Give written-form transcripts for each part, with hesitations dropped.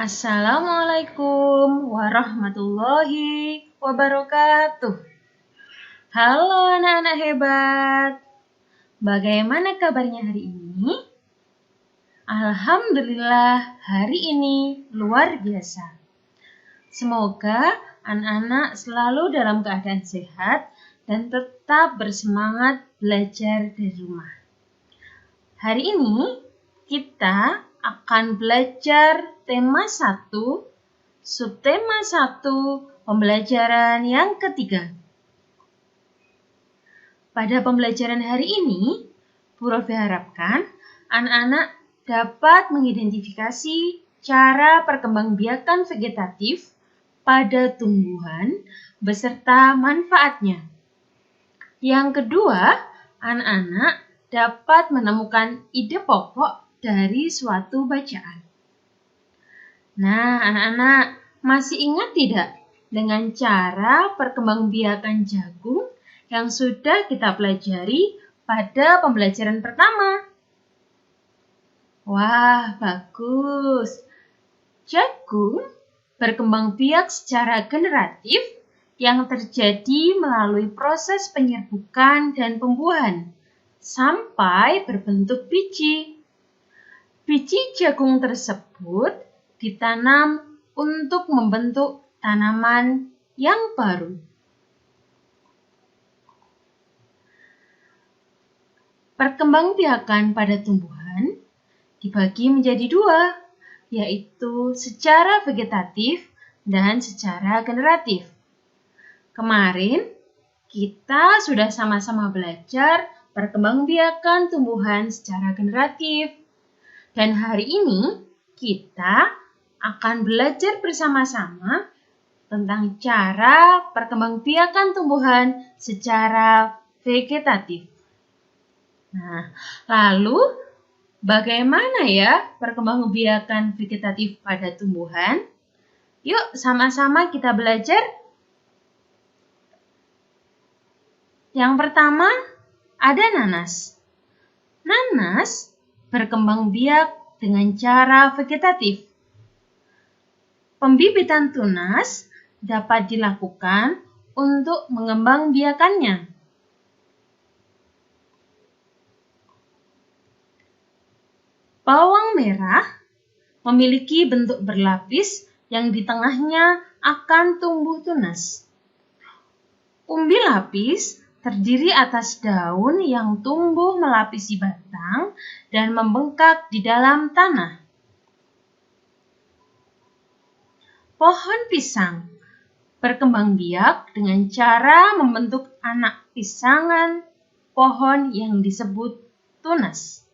Assalamualaikum warahmatullahi wabarakatuh. Halo anak-anak hebat. Bagaimana kabarnya hari ini? Alhamdulillah hari ini luar biasa. Semoga anak-anak selalu dalam keadaan sehat dan tetap bersemangat belajar di rumah. Hari ini kita akan belajar tema 1, subtema 1, pembelajaran yang ketiga. Pada pembelajaran hari ini, Bu Rofi harapkan anak-anak dapat mengidentifikasi cara perkembangbiakan vegetatif pada tumbuhan beserta manfaatnya. Yang kedua, anak-anak dapat menemukan ide pokok dari suatu bacaan. Nah, anak-anak masih ingat tidak dengan cara perkembangbiakan jagung yang sudah kita pelajari pada pembelajaran pertama? Wah, bagus. Jagung berkembang biak secara generatif yang terjadi melalui proses penyerbukan dan pembuahan sampai berbentuk biji. Biji jagung tersebut ditanam untuk membentuk tanaman yang baru. Perkembangbiakan pada tumbuhan dibagi menjadi dua, yaitu secara vegetatif dan secara generatif. Kemarin kita sudah sama-sama belajar perkembangbiakan tumbuhan secara generatif. Dan hari ini kita akan belajar bersama-sama tentang cara perkembangbiakan tumbuhan secara vegetatif. Nah, lalu bagaimana ya perkembangbiakan vegetatif pada tumbuhan? Yuk sama-sama kita belajar. Yang pertama ada nanas. Nanas berkembang biak dengan cara vegetatif. Pembibitan tunas dapat dilakukan untuk mengembangbiakannya. Bawang merah memiliki bentuk berlapis yang di tengahnya akan tumbuh tunas. Umbi lapis terdiri atas daun yang tumbuh melapisi batang dan membengkak di dalam tanah. Pohon pisang berkembang biak dengan cara membentuk anak pisangan pohon yang disebut tunas.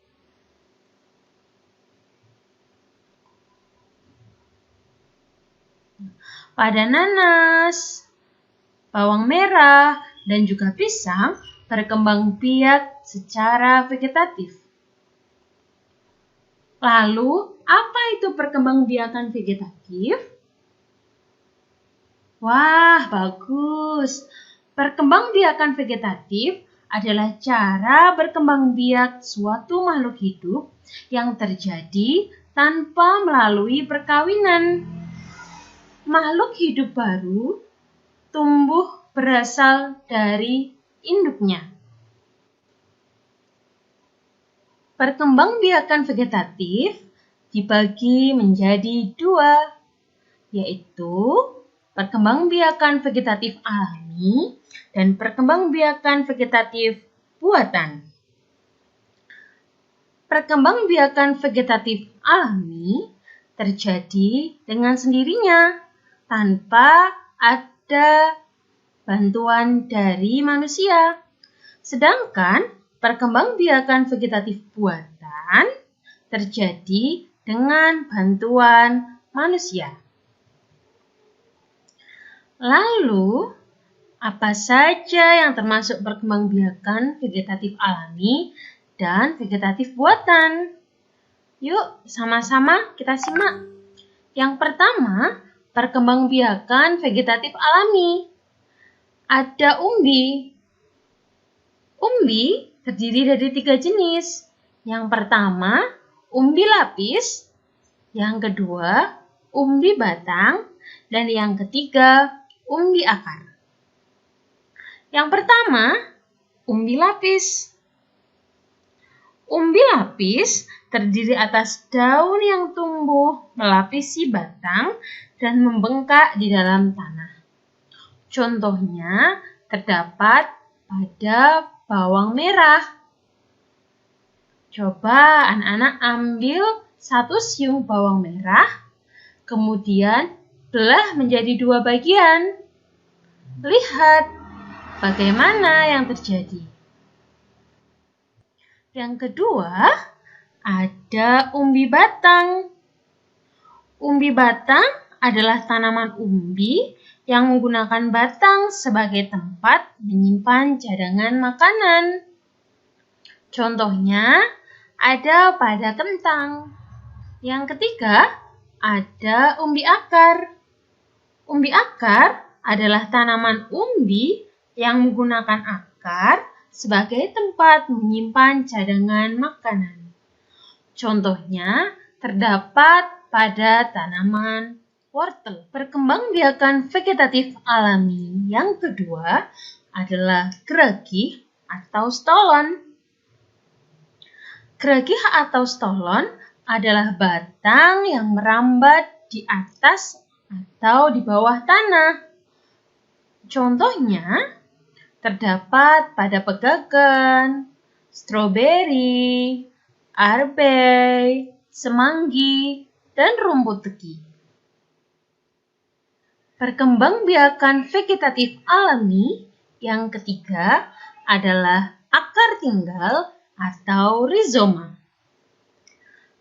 Pada nanas, bawang merah, dan juga pisang berkembang biak secara vegetatif. Lalu, apa itu perkembangbiakan vegetatif? Wah, bagus. Perkembangbiakan vegetatif adalah cara berkembang biak suatu makhluk hidup yang terjadi tanpa melalui perkawinan. Makhluk hidup baru tumbuh berasal dari induknya. Perkembangbiakan vegetatif dibagi menjadi dua, yaitu perkembangbiakan vegetatif alami dan perkembangbiakan vegetatif buatan. Perkembangbiakan vegetatif alami terjadi dengan sendirinya tanpa ada bantuan dari manusia. Sedangkan perkembangbiakan vegetatif buatan terjadi dengan bantuan manusia. Lalu, apa saja yang termasuk perkembangbiakan vegetatif alami dan vegetatif buatan? Yuk, sama-sama kita simak. Yang pertama, perkembangbiakan vegetatif alami. Ada umbi. Umbi terdiri dari 3 jenis. Yang pertama, umbi lapis. Yang kedua, umbi batang, dan yang ketiga, umbi akar. Yang pertama, umbi lapis. Umbi lapis terdiri atas daun yang tumbuh melapisi batang dan membengkak di dalam tanah. Contohnya terdapat pada bawang merah. Coba anak-anak ambil 1 siung bawang merah, kemudian belah menjadi 2 bagian. Lihat bagaimana yang terjadi. Yang kedua, ada umbi batang. Umbi batang adalah tanaman umbi yang menggunakan batang sebagai tempat menyimpan cadangan makanan. Contohnya ada pada kentang. Yang ketiga, ada umbi akar. Umbi akar adalah tanaman umbi yang menggunakan akar sebagai tempat menyimpan cadangan makanan. Contohnya terdapat pada tanaman wortel. Perkembangbiakan vegetatif alami yang kedua adalah geragih atau stolon. Geragih atau stolon adalah batang yang merambat di atas atau di bawah tanah. Contohnya terdapat pada pegagan, stroberi, arbei, semanggi, dan rumput teki. Perkembangbiakan vegetatif alami yang ketiga adalah akar tinggal atau rizoma.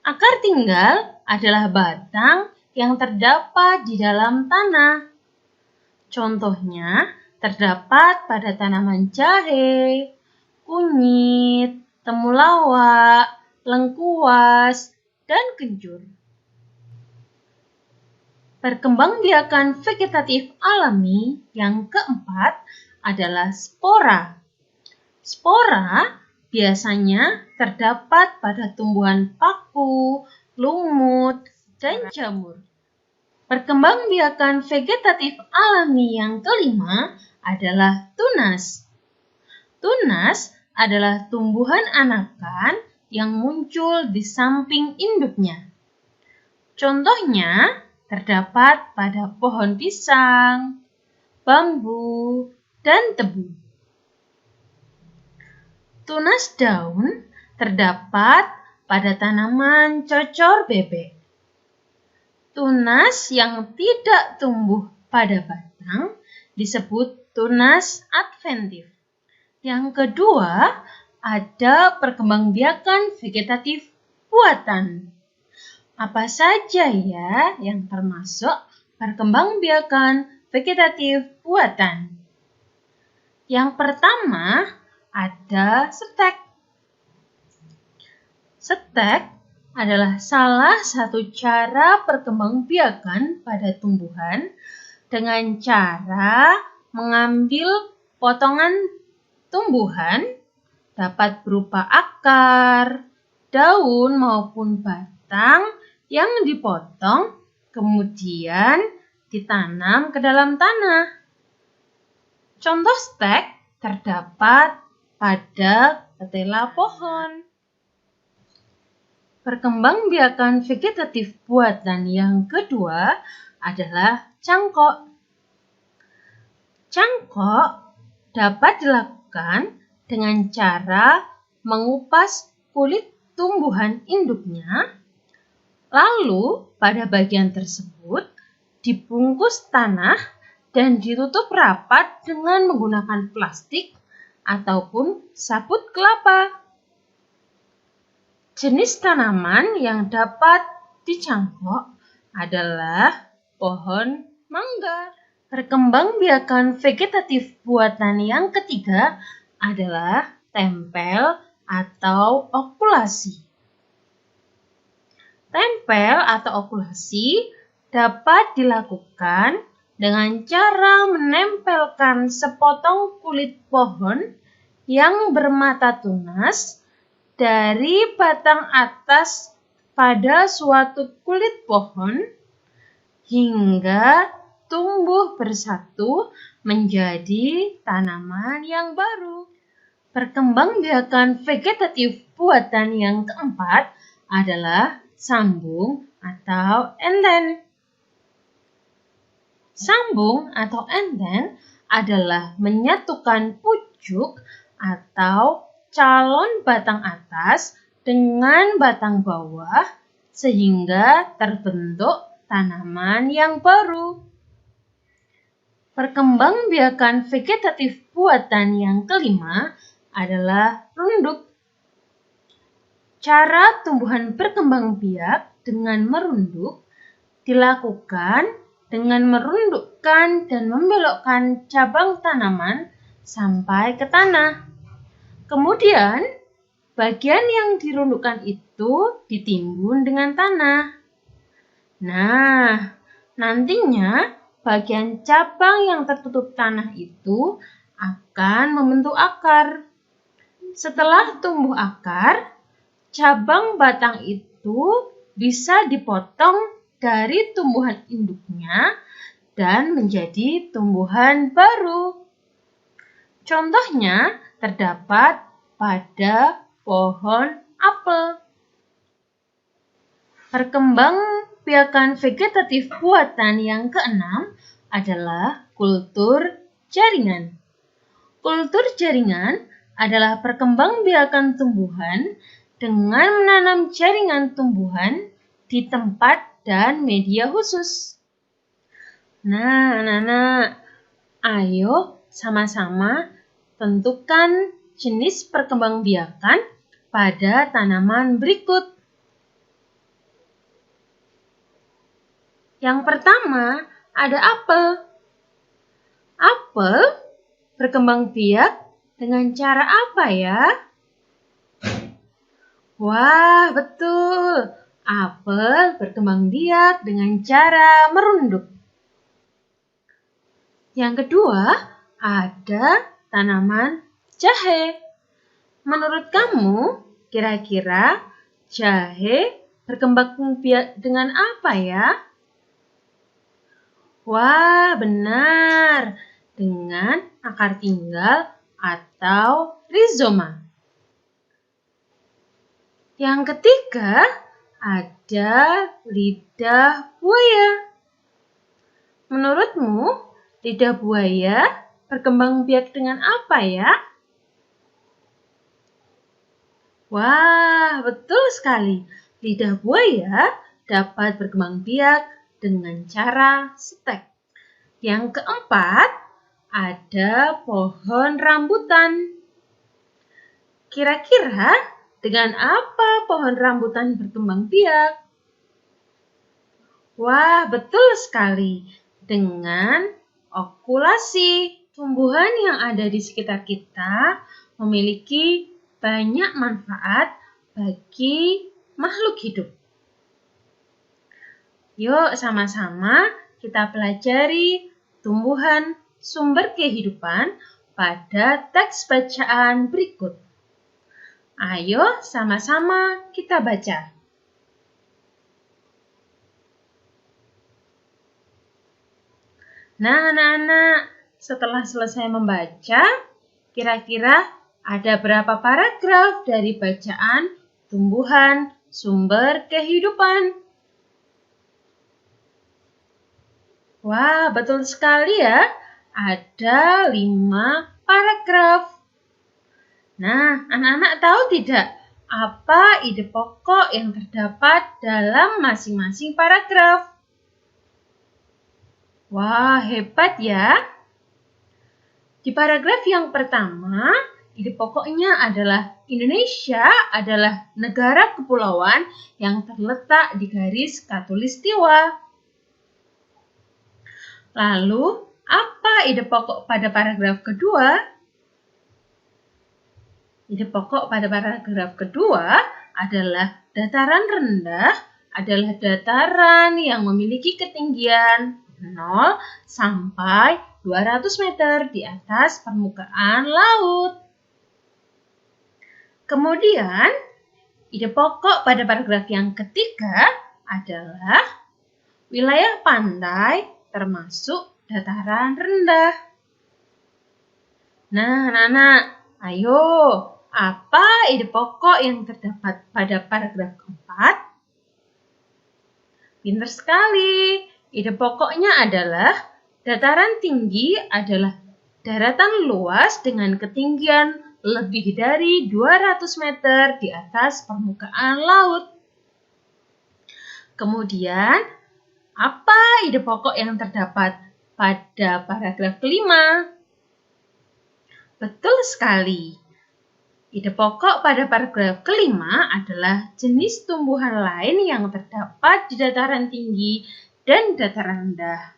Akar tinggal adalah batang yang terdapat di dalam tanah. Contohnya terdapat pada tanaman jahe, kunyit, temulawak, lengkuas, dan kencur. Perkembangbiakan vegetatif alami yang keempat adalah spora. Spora biasanya terdapat pada tumbuhan paku, lumut, dan jamur. Perkembangbiakan vegetatif alami yang kelima adalah tunas. Tunas adalah tumbuhan anakan yang muncul di samping induknya. Contohnya terdapat pada pohon pisang, bambu, dan tebu. Tunas daun terdapat pada tanaman cocor bebek. Tunas yang tidak tumbuh pada batang disebut tunas adventif. Yang kedua, ada perkembangbiakan vegetatif buatan. Apa saja ya yang termasuk perkembangbiakan vegetatif buatan? Yang pertama, ada stek. Stek adalah salah satu cara perkembangbiakan pada tumbuhan dengan cara mengambil potongan tumbuhan, dapat berupa akar, daun maupun batang yang dipotong kemudian ditanam ke dalam tanah. Contoh stek terdapat pada ketela pohon. Perkembangbiakan vegetatif buatan yang kedua adalah cangkok. Cangkok dapat dilakukan dengan cara mengupas kulit tumbuhan induknya, lalu pada bagian tersebut dibungkus tanah dan ditutup rapat dengan menggunakan plastik ataupun sabut kelapa. Jenis tanaman yang dapat dicangkok adalah pohon mangga. Perkembangbiakan vegetatif buatan yang ketiga adalah tempel atau okulasi. Tempel atau okulasi dapat dilakukan dengan cara menempelkan sepotong kulit pohon yang bermata tunas dari batang atas pada suatu kulit pohon hingga tumbuh bersatu menjadi tanaman yang baru. Perkembangbiakan vegetatif buatan yang keempat adalah sambung atau enden. Sambung atau enden adalah menyatukan pucuk atau calon batang atas dengan batang bawah sehingga terbentuk tanaman yang baru. Perkembangbiakan vegetatif buatan yang kelima adalah runduk. Cara tumbuhan berkembang biak dengan merunduk dilakukan dengan merundukkan dan membelokkan cabang tanaman sampai ke tanah. Kemudian, bagian yang dirundukkan itu ditimbun dengan tanah. Nah, nantinya bagian cabang yang tertutup tanah itu akan membentuk akar. Setelah tumbuh akar, cabang batang itu bisa dipotong dari tumbuhan induknya dan menjadi tumbuhan baru. Contohnya terdapat pada pohon apel. Perkembangbiakan vegetatif buatan yang keenam adalah kultur jaringan. Kultur jaringan adalah perkembangbiakan tumbuhan dengan menanam jaringan tumbuhan di tempat dan media khusus. Nah, anak-anak, ayo sama-sama tentukan jenis perkembangbiakan pada tanaman berikut. Yang pertama ada apel. Apel berkembang biak dengan cara apa ya? Wah, betul. Apel berkembang biak dengan cara merunduk. Yang kedua ada tanaman jahe. Menurut kamu, kira-kira jahe berkembang biak dengan apa ya? Wah, benar. Dengan akar tinggal atau rizoma. Yang ketiga, ada lidah buaya. Menurutmu, lidah buaya berkembang biak dengan apa ya? Wah, betul sekali. Lidah buaya dapat berkembang biak dengan cara stek. Yang keempat, ada pohon rambutan. Kira-kira dengan apa pohon rambutan berkembang biak? Wah, betul sekali. Dengan okulasi. Tumbuhan yang ada di sekitar kita memiliki banyak manfaat bagi makhluk hidup. Yuk sama-sama kita pelajari tumbuhan sumber kehidupan pada teks bacaan berikut. Ayo sama-sama kita baca. Nah, anak-anak, setelah selesai membaca, kira-kira ada berapa paragraf dari bacaan tumbuhan sumber kehidupan? Wah, betul sekali ya. Ada 5 paragraf. Nah, anak-anak tahu tidak apa ide pokok yang terdapat dalam masing-masing paragraf? Wah, hebat ya. Di paragraf yang pertama, ide pokoknya adalah Indonesia adalah negara kepulauan yang terletak di garis khatulistiwa. Lalu, apa ide pokok pada paragraf kedua? Ide pokok pada paragraf kedua adalah dataran rendah adalah dataran yang memiliki ketinggian 0 sampai 200 meter di atas permukaan laut. Kemudian, ide pokok pada paragraf yang ketiga adalah wilayah pantai termasuk dataran rendah. Nah, anak-anak, ayo, apa ide pokok yang terdapat pada paragraf keempat? Pintar sekali. Ide pokoknya adalah dataran tinggi adalah daratan luas dengan ketinggian lebih dari 200 meter di atas permukaan laut. Kemudian, apa ide pokok yang terdapat pada paragraf kelima? Betul sekali. Ide pokok pada paragraf kelima adalah jenis tumbuhan lain yang terdapat di dataran tinggi dan dataran rendah.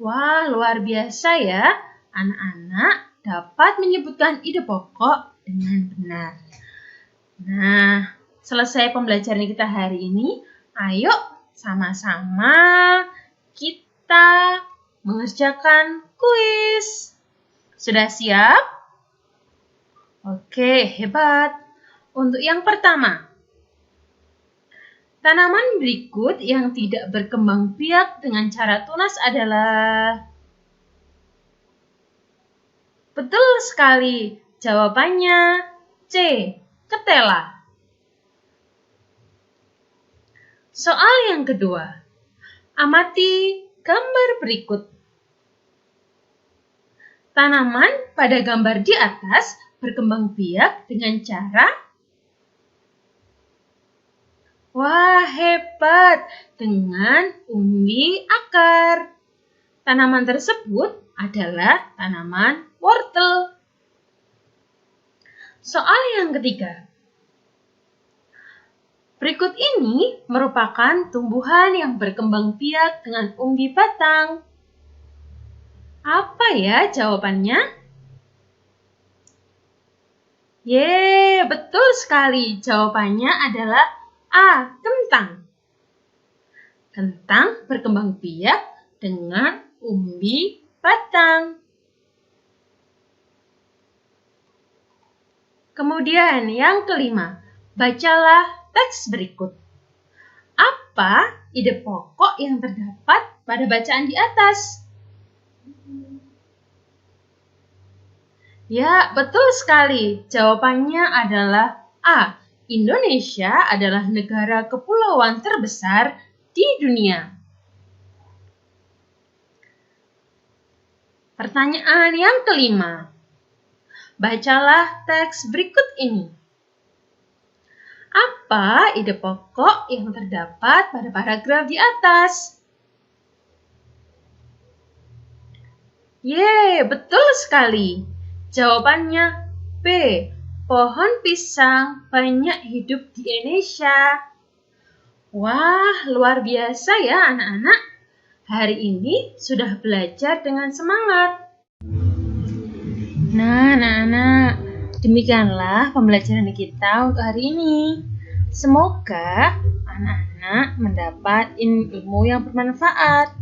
Wah, luar biasa ya. Anak-anak dapat menyebutkan ide pokok dengan benar. Nah, selesai pembelajaran kita hari ini. Ayo sama-sama kita mengerjakan kuis. Sudah siap? Oke, hebat. Untuk yang pertama, tanaman berikut yang tidak berkembang biak dengan cara tunas adalah... Betul sekali. Jawabannya C. Ketela. Soal yang kedua. Amati gambar berikut. Tanaman pada gambar di atas berkembang biak dengan cara... Wah, hebat! Dengan umbi akar. Tanaman tersebut adalah tanaman wortel. Soal yang ketiga. Berikut ini merupakan tumbuhan yang berkembang biak dengan umbi batang. Apa ya jawabannya? Betul sekali. Jawabannya adalah A. Kentang. Kentang berkembang biak dengan umbi batang. Kemudian yang kelima, bacalah teks berikut. Apa ide pokok yang terdapat pada bacaan di atas? Ya, betul sekali. Jawabannya adalah A. Indonesia adalah negara kepulauan terbesar di dunia. Pertanyaan yang kelima. Bacalah teks berikut ini. Apa ide pokok yang terdapat pada paragraf di atas? Betul sekali. Jawabannya B. Pohon pisang banyak hidup di Indonesia. Wah, luar biasa ya anak-anak. Hari ini sudah belajar dengan semangat. Nah, anak-anak, demikianlah pembelajaran kita untuk hari ini. Semoga anak-anak mendapat ilmu yang bermanfaat.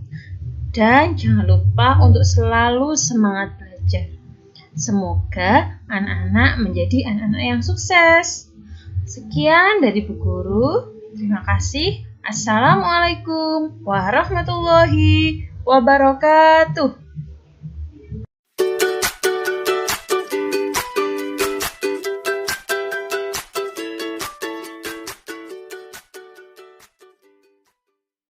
Dan jangan lupa untuk selalu semangat belajar. Semoga anak-anak menjadi anak-anak yang sukses. Sekian dari Bu Guru. Terima kasih. Assalamualaikum warahmatullahi wabarakatuh.